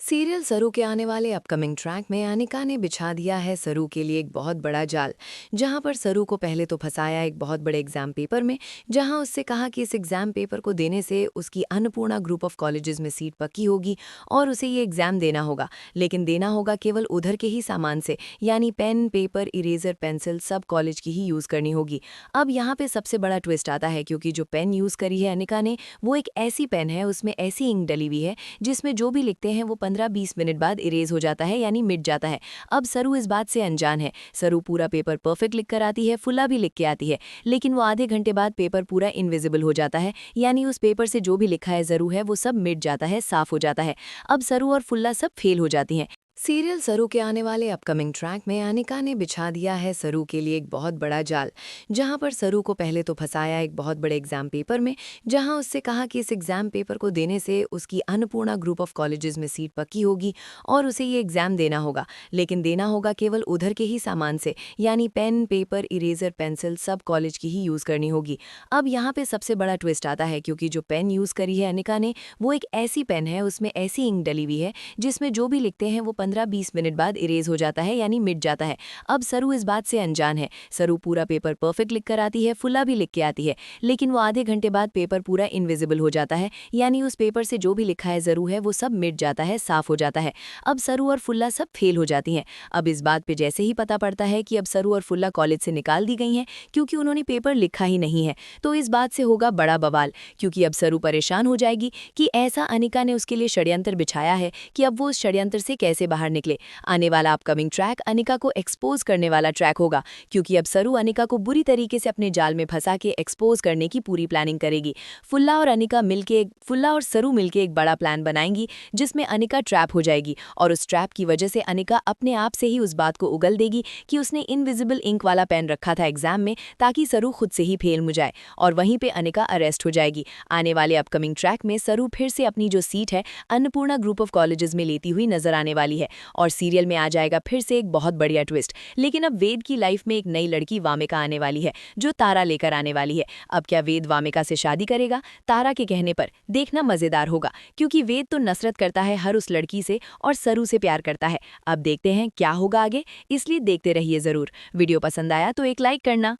Serial सरू के आने वाले अपकमिंग ट्रैक में अनिका ने बिछा दिया है सरू के लिए एक बहुत बड़ा जाल। जहां पर सरू को पहले तो फंसाया एक बहुत बड़े एग्जाम पेपर में, जहां उससे कहा कि इस एग्जाम पेपर को देने से उसकी अन्नपूर्णा ग्रुप ऑफ कॉलेजेस में सीट पक्की होगी और उसे ये एग्जाम देना होगा, लेकिन देना होगा केवल उधर के ही सामान से, यानी पेन, पेपर, इरेजर, पेंसिल सब कॉलेज की ही यूज करनी होगी। अब यहाँ पे सबसे बड़ा ट्विस्ट आता है, क्योंकि जो पेन यूज करी है अनिका ने वो एक ऐसी पेन है, उसमें ऐसी इंक डली हुई है जिसमें जो भी लिखते हैं वो 15-20 मिनट बाद इरेज हो जाता है, यानी मिट जाता है। अब सरू इस बात से अनजान है। सरू पूरा पेपर परफेक्ट लिख कर आती है, फुल्ला भी लिख के आती है, लेकिन वो आधे घंटे बाद पेपर पूरा इनविजिबल हो जाता है, यानी उस पेपर से जो भी लिखा है जरू है वो सब मिट जाता है, साफ हो जाता है। अब सरू और फुल्ला सब फेल हो जाती हैं। सीरियल सरू के आने वाले अपकमिंग ट्रैक में अनिका ने बिछा दिया है सरू के लिए एक बहुत बड़ा जाल। जहां पर सरू को पहले तो फंसाया एक बहुत बड़े एग्जाम पेपर में, जहां उससे कहा कि इस एग्जाम पेपर को देने से उसकी अन्नपूर्णा ग्रुप ऑफ कॉलेजेस में सीट पक्की होगी और उसे ये एग्जाम देना होगा, लेकिन देना होगा केवल उधर के ही सामान से, यानी पेन, पेपर, इरेजर, पेंसिल सब कॉलेज की ही यूज करनी होगी। अब यहाँ पे सबसे बड़ा ट्विस्ट आता है, क्योंकि जो पेन यूज करी है अनिका ने वो एक ऐसी पेन है, उसमें ऐसी इंक डली हुई है जिसमें जो भी लिखते हैं वो 15-20 मिनट बाद इरेज हो जाता है, यानी मिट जाता है। अब सरू इस बात से अनजान है। सरू पूरा पेपर परफेक्ट लिख कर आती है, फुल्ला भी लिख के आती है, लेकिन वो आधे घंटे बाद पेपर पूरा इनविजिबल हो जाता है, यानी उस पेपर से जो भी लिखा है जरू है वो सब मिट जाता है, साफ हो जाता है। अब सरू और फुल्ला सब फेल हो जाती हैं। अब इस बात पे जैसे ही पता पड़ता है कि अब सरू और फुल्ला कॉलेज से निकाल दी गई हैं क्योंकि उन्होंने पेपर लिखा ही नहीं है, तो इस बात से होगा बड़ा बवाल, क्योंकि अब सरू परेशान हो जाएगी कि ऐसा अनिका ने उसके लिए षड्यंत्र बिछाया है कि अब वो उस षड्यंत्र से कैसे बाहर निकले। आने वाला अपकमिंग ट्रैक अनिका को एक्सपोज करने वाला ट्रैक होगा, क्योंकि अब सरू अनिका को बुरी तरीके से अपने जाल में फंसा के एक्सपोज करने की पूरी प्लानिंग करेगी। फुल्ला और सरू मिलके एक बड़ा प्लान बनाएंगी जिसमें अनिका ट्रैप हो जाएगी, और उस ट्रैप की वजह से अनिका अपने आप से ही उस बात को उगल देगी कि उसने इनविजिबल इंक वाला पेन रखा था एग्जाम में, ताकि सरू खुद से ही फेल हो जाए, और वहीं पे अनिका अरेस्ट हो जाएगी। आने वाले अपकमिंग ट्रैक में सरू फिर से अपनी जो सीट है अन्नपूर्णा ग्रुप ऑफ कॉलेजेस में लेती हुई नजर आने वाली है, और सीरियल में आ जाएगा फिर से एक बहुत बढ़िया ट्विस्ट। लेकिन अब वेद की लाइफ में एक नई लड़की वामिका आने वाली है, जो तारा लेकर आने वाली है। अब क्या वेद वामिका से शादी करेगा? तारा के कहने पर देखना मजेदार होगा, क्योंकि वेद तो नफरत करता है हर उस लड़की से और सरू से प्यार करता है। अब देखते हैं क्या होगा आगे, इसलिए देखते रहिए जरूर। वीडियो पसंद आया तो एक लाइक करना।